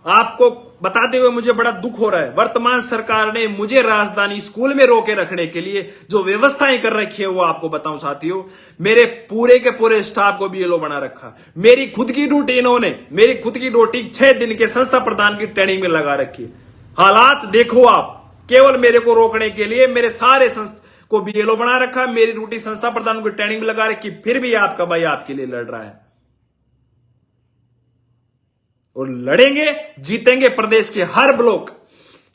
आपको बताते हुए मुझे बड़ा दुख हो रहा है, वर्तमान सरकार ने मुझे राजधानी स्कूल में रोके रखने के लिए जो व्यवस्थाएं कर रखी है वो आपको बताऊं साथियों। मेरे पूरे के पूरे स्टाफ को बीएलओ बना रखा। मेरी खुद की ड्यूटी इन्होंने, मेरी खुद की ड्यूटी 6 दिन के संस्था प्रधान की ट्रेनिंग में लगा रखी है। हालात देखो आप, केवल मेरे को रोकने के लिए मेरे सारे को बीएलओ बना रखा। मेरी ड्यूटी संस्था प्रधान की ट्रेनिंग में लगा रखी, फिर भी आपका भाई आपके लिए लड़ रहा है और लड़ेंगे, जीतेंगे। प्रदेश के हर ब्लॉक,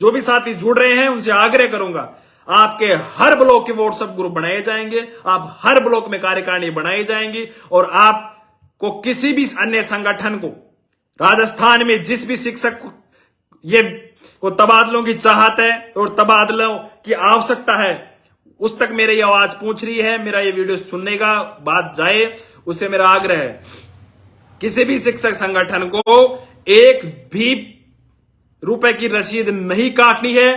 जो भी साथी जुड़ रहे हैं उनसे आग्रह करूंगा, आपके हर ब्लॉक के व्हाट्सएप ग्रुप बनाए जाएंगे, आप हर ब्लॉक में कार्यकारिणी बनाई जाएंगी और आपको किसी भी अन्य संगठन को राजस्थान में जिस भी शिक्षक को तबादलों की चाहत है और तबादलों की आवश्यकता है, उस तक मेरी आवाज पहुंच रही है, मेरा ये वीडियो सुनने का बात जाए, उससे मेरा आग्रह है किसी भी शिक्षक संगठन को 1 भी रुपए की रसीद नहीं काटनी है।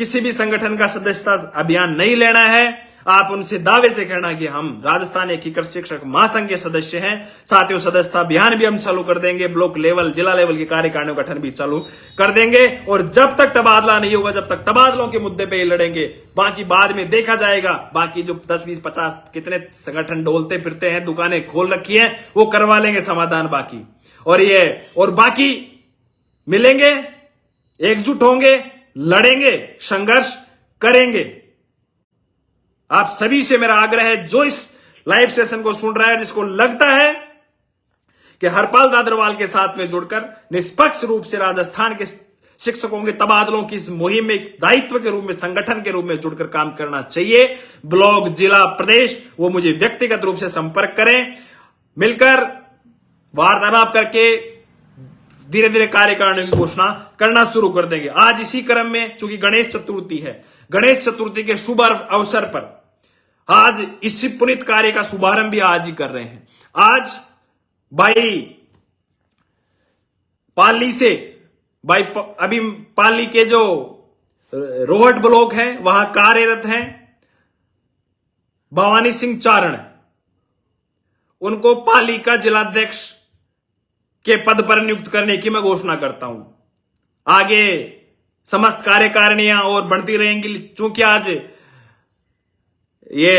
किसी भी संगठन का सदस्यता अभियान नहीं लेना है। आप उनसे दावे से कहना कि हम राजस्थान एकीकृत शिक्षक महासंघ के सदस्य हैं। साथियों, सदस्यता अभियान भी हम चालू कर देंगे, ब्लॉक लेवल जिला लेवल के कार्यकारिणी गठन भी चालू कर देंगे। और जब तक तबादला नहीं होगा, जब तक तबादलों के मुद्दे पे ही लड़ेंगे। बाकी बाद में देखा जाएगा। बाकी जो 10 20 50 कितने संगठन डोलते फिरते हैं, दुकानें खोल रखी हैं, वो करवा लेंगे समाधान बाकी। और बाकी मिलेंगे, एकजुट होंगे, लड़ेंगे, संघर्ष करेंगे। आप सभी से मेरा आग्रह है, जो इस लाइव सेशन को सुन रहा है, जिसको लगता है कि हरपाल दादरवाल के साथ में जुड़कर निष्पक्ष रूप से राजस्थान के शिक्षकों के तबादलों की इस मुहिम में दायित्व के रूप में, संगठन के रूप में जुड़कर काम करना चाहिए, ब्लॉक, जिला, प्रदेश, वो मुझे व्यक्तिगत रूप से संपर्क करें। मिलकर वार्तालाप करके धीरे धीरे कार्यकारिणी की घोषणा करना शुरू कर देंगे। आज इसी क्रम में, चूंकि गणेश चतुर्थी है, गणेश चतुर्थी के शुभ अवसर पर आज इसी पुनीत कार्य का शुभारंभ भी आज ही कर रहे हैं। आज भाई पाली से, अभी पाली के जो रोहट ब्लॉक है वहां कार्यरत हैं भवानी सिंह चारण, उनको पाली का जिलाध्यक्ष के पद पर नियुक्त करने की मैं घोषणा करता हूं। आगे समस्त कार्यकारिणियां और बढ़ती रहेंगी। चूंकि आज ये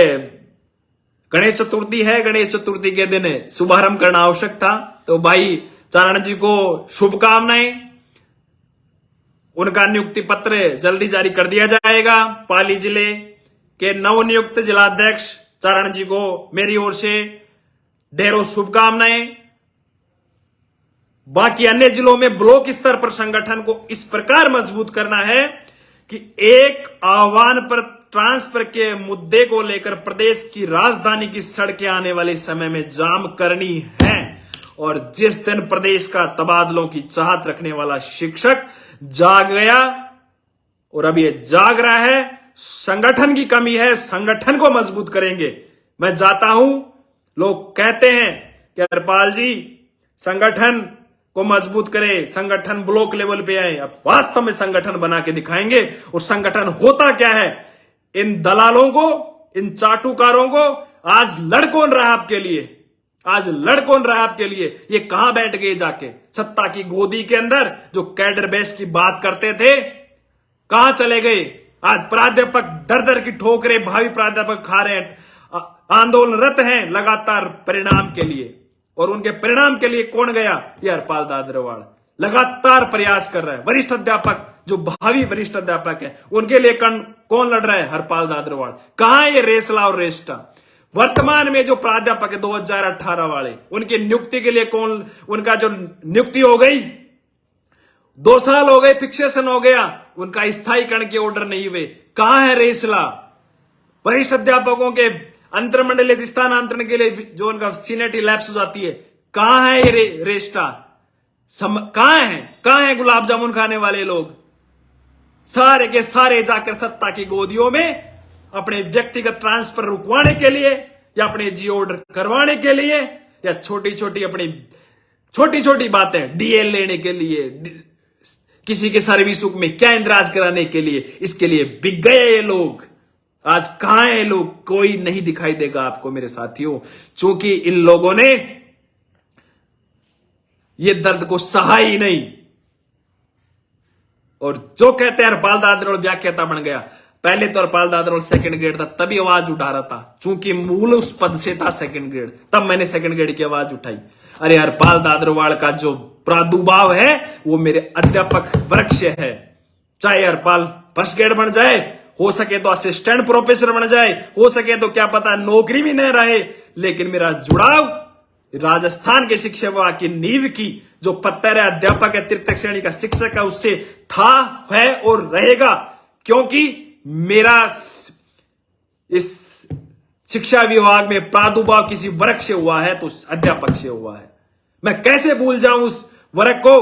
गणेश चतुर्थी है, गणेश चतुर्थी के दिन शुभारंभ करना आवश्यक था, तो भाई चारण जी को शुभकामनाएं। उनका नियुक्ति पत्र जल्दी जारी कर दिया जाएगा। पाली जिले के नवनियुक्त जिलाध्यक्ष चारण जी को मेरी ओर से ढेरों शुभकामनाएं। बाकी अन्य जिलों में ब्लॉक स्तर पर संगठन को इस प्रकार मजबूत करना है कि एक आह्वान पर ट्रांसफर के मुद्दे को लेकर प्रदेश की राजधानी की सड़कें आने वाले समय में जाम करनी है। और जिस दिन प्रदेश का तबादलों की चाहत रखने वाला शिक्षक जाग गया, और अब ये जाग रहा है, संगठन की कमी है, संगठन को मजबूत करेंगे। मैं जाता हूं। लोग कहते हैं कि हरपाल जी संगठन को मजबूत करे, संगठन ब्लॉक लेवल पे आए। अब वास्तव में संगठन बना के दिखाएंगे। और संगठन होता क्या है? इन दलालों को, इन चाटुकारों को आज लड़ कौन रहा है आपके लिए? आज लड़ कौन रहा है आपके लिए? ये कहां बैठ गए जाके सत्ता की गोदी के अंदर? जो कैडर बेस की बात करते थे, कहां चले गए? आज प्राध्यापक दर दर की ठोकरे भावी प्राध्यापक खा रहे हैं, आंदोलनरत हैं लगातार परिणाम के लिए। और उनके परिणाम के लिए कौन गया? ये हरपाल दादरवाल लगातार प्रयास कर रहा है। वरिष्ठ अध्यापक, जो भावी वरिष्ठ अध्यापक है, उनके लिए कौन लड़ रहा है? हरपाल दादरवाल। कहां है ये रेसला और रेस्टा? वर्तमान में जो प्राध्यापक है 2018 वाले, उनकी नियुक्ति के लिए कौन? उनका जो नियुक्ति हो गई, 2 साल हो गए, फिक्सेशन हो गया, उनका स्थायीकरण के ऑर्डर नहीं हुए। कहां है रेसला? वरिष्ठ अध्यापकों के अंतरमंडलीय स्थानांतरण के लिए जो उनका सीनियरिटी लैप्स हो जाती है, कहां है ये रेस्टा? कहां है गुलाब जामुन खाने वाले लोग? सारे के सारे जाकर सत्ता की गोदियों में अपने व्यक्तिगत ट्रांसफर रुकवाने के लिए, या अपने जी ऑर्डर करवाने के लिए, या छोटी छोटी बातें डीएल लेने के लिए, किसी के सर्विस में क्या इंदराज कराने के लिए, इसके लिए बिक गए ये लोग। आज कहां है लोग? कोई नहीं दिखाई देगा आपको मेरे साथियों, क्योंकि इन लोगों ने ये दर्द को सहा ही नहीं। और जो कहते हैं हरपाल दादरवाल व्याख्याता बन गया, पहले तो हरपाल दादरवाल सेकंड ग्रेड था, तभी आवाज उठा रहा था, चूंकि मूल उस पद से था सेकंड ग्रेड, तब मैंने सेकंड ग्रेड की आवाज उठाई। अरे हरपाल दादरवाल का जो प्रादुर्भाव है वो मेरे अध्यापक वर्ग से है। चाहे हरपाल फर्स्ट ग्रेड बन जाए, हो सके तो असिस्टेंट प्रोफेसर बन जाए, हो सके तो क्या पता नौकरी भी न रहे, लेकिन मेरा जुड़ाव राजस्थान के शिक्षा विभाग की नींव की जो पत्थर है, अध्यापक है, तृतीय श्रेणी का शिक्षक है, उससे था, है और रहेगा। क्योंकि मेरा इस शिक्षा विभाग में प्रादुर्भाव किसी वर्ग से हुआ है तो अध्यापक से हुआ है। मैं कैसे भूल जाऊं उस वर्ग को,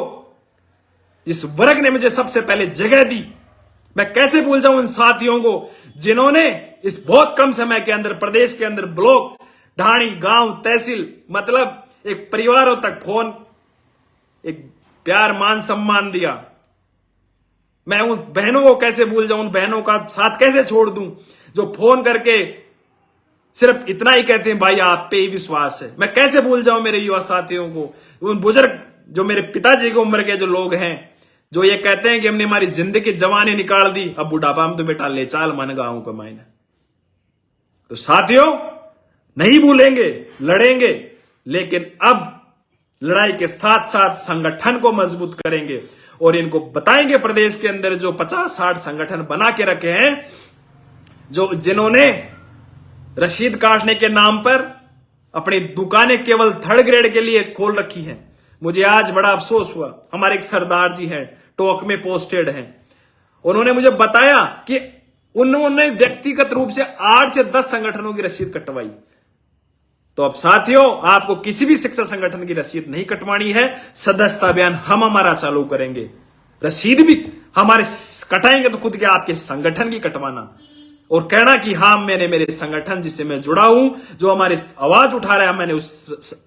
जिस वर्ग ने मुझे सबसे पहले जगह दी। मैं कैसे भूल जाऊं उन साथियों को जिन्होंने इस बहुत कम समय के अंदर प्रदेश के अंदर ब्लॉक, ढाणी, गांव, तहसील, मतलब एक परिवारों तक फोन, एक प्यार, मान, सम्मान दिया। मैं उन बहनों को कैसे भूल जाऊं, उन बहनों का साथ कैसे छोड़ दूं जो फोन करके सिर्फ इतना ही कहते हैं, भाई आप पे ही विश्वास है। मैं कैसे भूल जाऊं मेरे युवा साथियों को, उन बुजुर्ग जो मेरे पिताजी की उम्र के जो लोग हैं, जो ये कहते हैं कि हमने हमारी जिंदगी जवानी निकाल दी, अब बुढ़ापा हम तो बेटा ले चाल मन गाँव को मायने। तो साथियों नहीं भूलेंगे, लड़ेंगे, लेकिन अब लड़ाई के साथ साथ संगठन को मजबूत करेंगे और इनको बताएंगे प्रदेश के अंदर जो 50-60 संगठन बना के रखे हैं, जो जिन्होंने रसीद काटने के नाम पर अपनी दुकानें केवल थर्ड ग्रेड के लिए खोल रखी हैं। मुझे आज बड़ा अफसोस हुआ, हमारे एक सरदार जी हैं, टोक में पोस्टेड हैं, उन्होंने मुझे बताया कि उन्होंने व्यक्तिगत रूप से 8 से 10 संगठनों की रसीद कटवाई। तो अब साथियों आपको किसी भी शिक्षा संगठन की रसीद नहीं कटवानी है, सदस्यता अभियान हम हमारा चालू करेंगे। रसीद भी हमारे कटाएंगे तो खुद के आपके संगठन की कटवाना और कहना कि हाँ मैंने मेरे संगठन जिससे मैं जुड़ा हूं, जो हमारे आवाज उठा रहा है, मैंने उस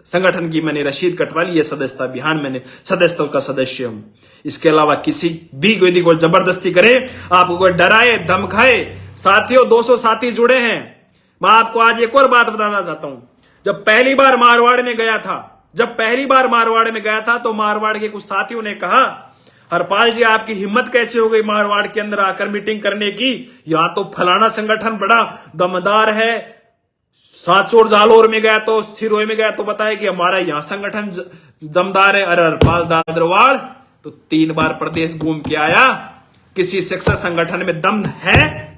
संगठन की मैंने रसीद कटवा ली है, सदस्यता अभियान मैंने सदस्यता का सदस्य हूं। इसके अलावा किसी भी यदि कोई जबरदस्ती करे, आपको कोई डराए धमकाए, साथियों 200 साथी जुड़े हैं। मैं आपको आज एक और बात बताना चाहता हूं। जब पहली बार मारवाड़ में गया था तो मारवाड़ के कुछ साथियों ने कहा, हरपाल जी आपकी हिम्मत कैसे हो गई मारवाड़ के अंदर आकर मीटिंग करने की, या तो फलाना संगठन बड़ा दमदार है, सांचौर जालोर में गया तो सिरोही में गया तो बताया कि हमारा यहां संगठन दमदार है। अरे हरपाल दादरवाड़ तो 3 बार प्रदेश घूम के आया, किसी शिक्षा संगठन में दम है?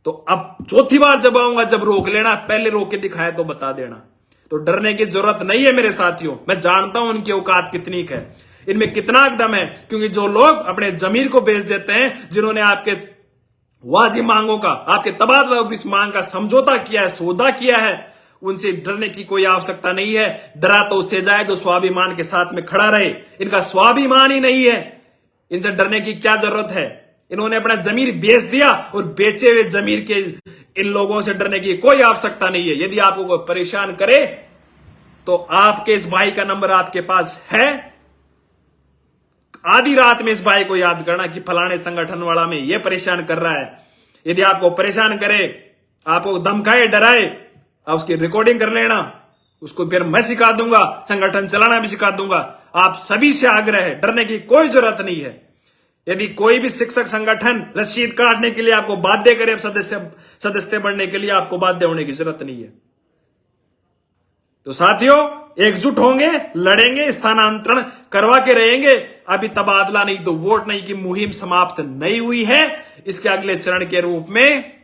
तो अब चौथी बार जब आऊंगा, जब रोक लेना, पहले रोक के दिखाया तो बता देना। तो डरने की जरूरत नहीं है मेरे साथियों, मैं जानता हूं उनकी औकात कितनी है, इनमें कितना दम है। क्योंकि जो लोग अपने जमीर को बेच देते हैं, जिन्होंने आपके वाजिब मांगों का, आपके तबादला इस मांग का समझौता किया है, सौदा किया है, उनसे डरने की कोई आवश्यकता नहीं है। डरा तो उससे जाए जो स्वाभिमान के साथ में खड़ा रहे। इनका स्वाभिमान ही नहीं है, इनसे डरने की क्या जरूरत है। इन्होंने अपना जमीर बेच दिया और बेचे हुए जमीर के इन लोगों से डरने की कोई आवश्यकता नहीं है। यदि आपको कोई परेशान करे तो आपके इस भाई का नंबर आपके पास है, आधी रात में इस भाई को याद करना कि फलाने संगठन वाला में यह परेशान कर रहा है। यदि आपको परेशान करे, आपको धमकाए, डराए, आप उसकी रिकॉर्डिंग कर लेना, उसको फिर मैं सिखा दूंगा, संगठन चलाना भी सिखा दूंगा। आप सभी से आग्रह है, डरने की कोई जरूरत नहीं है। यदि कोई भी शिक्षक संगठन रसीद काटने के लिए आपको बाध्य करे, सदस्य बनने के लिए आपको बाध्य होने की जरूरत नहीं है। तो साथियों एकजुट होंगे, लड़ेंगे, स्थानांतरण करवा के रहेंगे। अभी तबादला नहीं तो वोट नहीं की मुहिम समाप्त नहीं हुई है। इसके अगले चरण के रूप में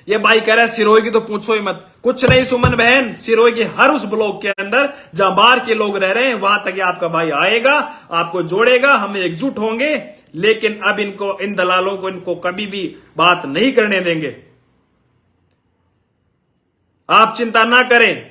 ये भाई कह रहा है सिरोही की तो पूछो ही मत। कुछ नहीं सुमन बहन, सिरोही के हर उस ब्लॉक के अंदर जहां बाहर के लोग रह रहे हैं, वहां तक आपका भाई आएगा, आपको जोड़ेगा, हम एकजुट होंगे। लेकिन अब इनको, इन दलालों को, इनको कभी भी बात नहीं करने देंगे। आप चिंता ना करें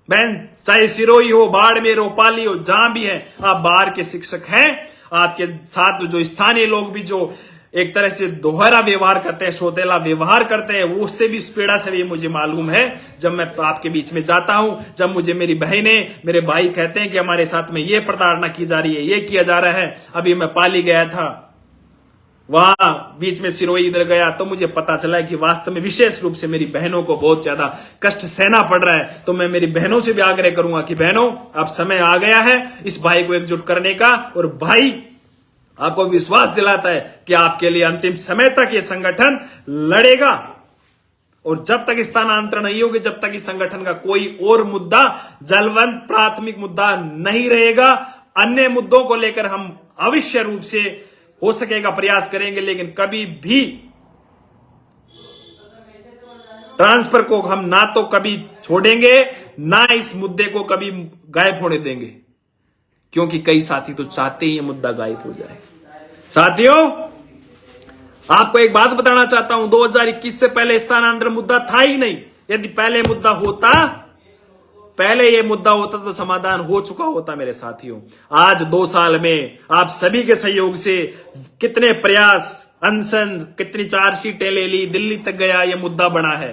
बहन, चाहे सिरोही हो, बाड़मेर हो, पाली हो, जहां भी है, आप बाहर के शिक्षक हैं। आपके साथ जो स्थानीय लोग भी जो एक तरह से दोहरा व्यवहार करते हैं, सौतेला व्यवहार करते हैं, वो उससे भी इस पीड़ा से भी मुझे मालूम है। जब मैं आपके बीच में जाता हूं, जब मुझे मेरी बहनें, मेरे भाई कहते हैं कि हमारे साथ में ये प्रताड़ना की जा रही है, ये किया जा रहा है। अभी मैं पाली गया था, वहां बीच में सिरोही इधर गया, तो मुझे पता चला कि वास्तव में विशेष रूप से मेरी बहनों को बहुत ज्यादा कष्ट सहना पड़ रहा है। तो मैं मेरी बहनों से भी आग्रह करूंगा कि बहनों, अब समय आ गया है इस भाई को एकजुट करने का। और भाई आपको विश्वास दिलाता है कि आपके लिए अंतिम समय तक ये संगठन लड़ेगा। और जब तक स्थानांतरण नहीं होगी, जब तक इस संगठन का कोई और मुद्दा ज्वलंत प्राथमिक मुद्दा नहीं रहेगा, अन्य मुद्दों को लेकर हम अवश्य रूप से हो सकेगा प्रयास करेंगे, लेकिन कभी भी ट्रांसफर को हम ना तो कभी छोड़ेंगे, ना इस मुद्दे को कभी गायब होने देंगे, क्योंकि कई साथी तो चाहते ही ये मुद्दा गायब हो जाए। साथियों आपको एक बात बताना चाहता हूं, 2021 से पहले स्थानांतरण मुद्दा था ही नहीं। यदि पहले ये मुद्दा होता तो समाधान हो चुका होता मेरे साथियों। आज 2 साल में आप सभी के सहयोग से कितने प्रयास, अनशन, कितनी चार्जशीटें ले ली, दिल्ली तक गया, ये मुद्दा बना है।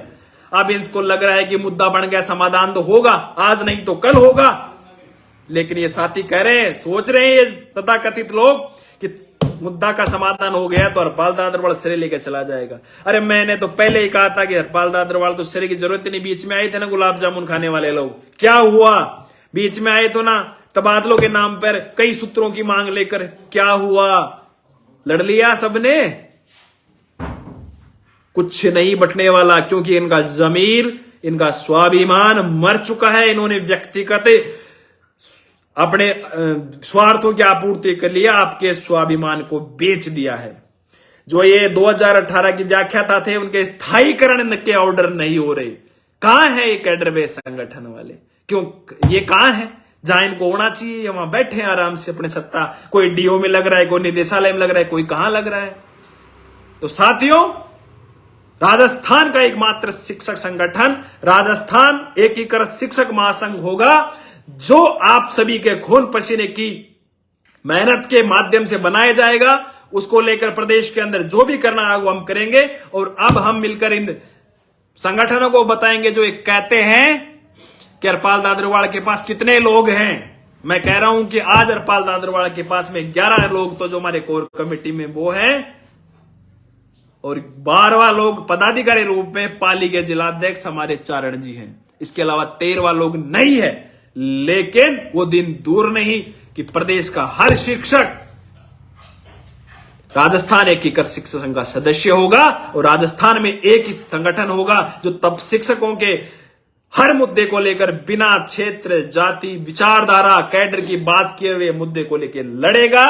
अब इनको लग रहा है कि मुद्दा बन गया, समाधान तो होगा, आज नहीं तो कल होगा। लेकिन ये साथी कह रहे हैं, सोच रहे हैं ये तथाकथित लोग कि मुद्दा का समाधान हो गया तो हरपाल दादरवाल सिरे लेकर चला जाएगा। अरे मैंने तो पहले ही कहा था कि हरपाल दादरवाल तो सिरे की जरूरत नहीं। बीच में आए थे ना गुलाब जामुन खाने वाले लोग, क्या हुआ? बीच में आए तो ना तबादलों के नाम पर कई सूत्रों की मांग लेकर, क्या हुआ? लड़ लिया सबने, कुछ नहीं बटने वाला, क्योंकि इनका जमीर, इनका स्वाभिमान मर चुका है। इन्होंने व्यक्तिगत अपने स्वार्थों की आपूर्ति के लिए आपके स्वाभिमान को बेच दिया है। जो ये 2018 की व्याख्याता थे, उनके स्थायीकरण के ऑर्डर नहीं हो रहे। कहां है ये कैडर बेस संगठन वाले? क्यों ये कहां है जहां इनको होना चाहिए? वहां बैठे हैं आराम से अपने सत्ता, कोई डीओ में लग रहा है, कोई निदेशालय में लग रहा है, कोई कहां लग रहा है। तो साथियों, राजस्थान का एकमात्र शिक्षक संगठन राजस्थान एकीकृत शिक्षक महासंघ होगा, जो आप सभी के खून पसीने की मेहनत के माध्यम से बनाया जाएगा। उसको लेकर प्रदेश के अंदर जो भी करना है वो हम करेंगे। और अब हम मिलकर इन संगठनों को बताएंगे जो एक कहते हैं कि हरपाल दादरवाल के पास कितने लोग हैं। मैं कह रहा हूं कि आज हरपाल दादरवाल के पास में 11 लोग तो जो हमारे कोर कमेटी में वो हैं, और 12वां लोग पदाधिकारी रूप में पाली के जिलाध्यक्ष हमारे चारण जी हैं। इसके अलावा 13वां लोग नहीं है। लेकिन वो दिन दूर नहीं कि प्रदेश का हर शिक्षक राजस्थान एकीकृत शिक्षक संघ का सदस्य होगा, और राजस्थान में एक ही संगठन होगा जो तब शिक्षकों के हर मुद्दे को लेकर बिना क्षेत्र, जाति, विचारधारा, कैडर की बात किए हुए मुद्दे को लेकर लड़ेगा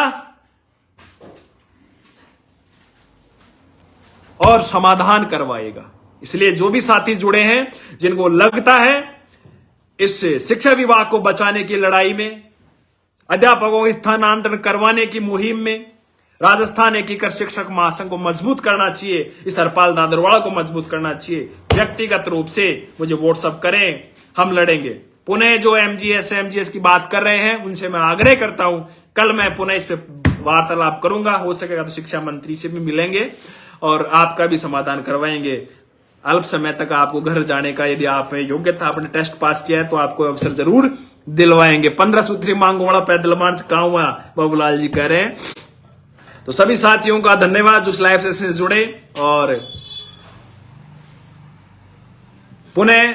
और समाधान करवाएगा। इसलिए जो भी साथी जुड़े हैं, जिनको लगता है इस शिक्षा विभाग को बचाने की लड़ाई में, अध्यापकों को स्थानांतरण करवाने की मुहिम में राजस्थान एकीकृत शिक्षक महासंघ को मजबूत करना चाहिए, इस हरपाल दादरवाल को मजबूत करना चाहिए, व्यक्तिगत रूप से मुझे व्हाट्सएप करें, हम लड़ेंगे। पुनः जो एमजीएस की बात कर रहे हैं, उनसे मैं आग्रह करता हूं, कल मैं पुनः इस पर वार्तालाप करूंगा। हो सकेगा तो शिक्षा मंत्री से भी मिलेंगे और आपका भी समाधान करवाएंगे। अल्प समय तक आपको घर जाने का, यदि आप में योग्यता, आपने टेस्ट पास किया है तो आपको अवसर जरूर दिलवाएंगे। 15 सूत्री मांगो वाला पैदल मार्च कहां हुआ, बाबूलाल जी कह रहे हैं। तो सभी साथियों का धन्यवाद जो इस लाइव सेशन से जुड़े, और पुनः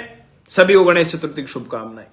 सभी को गणेश चतुर्थी की शुभकामनाएं।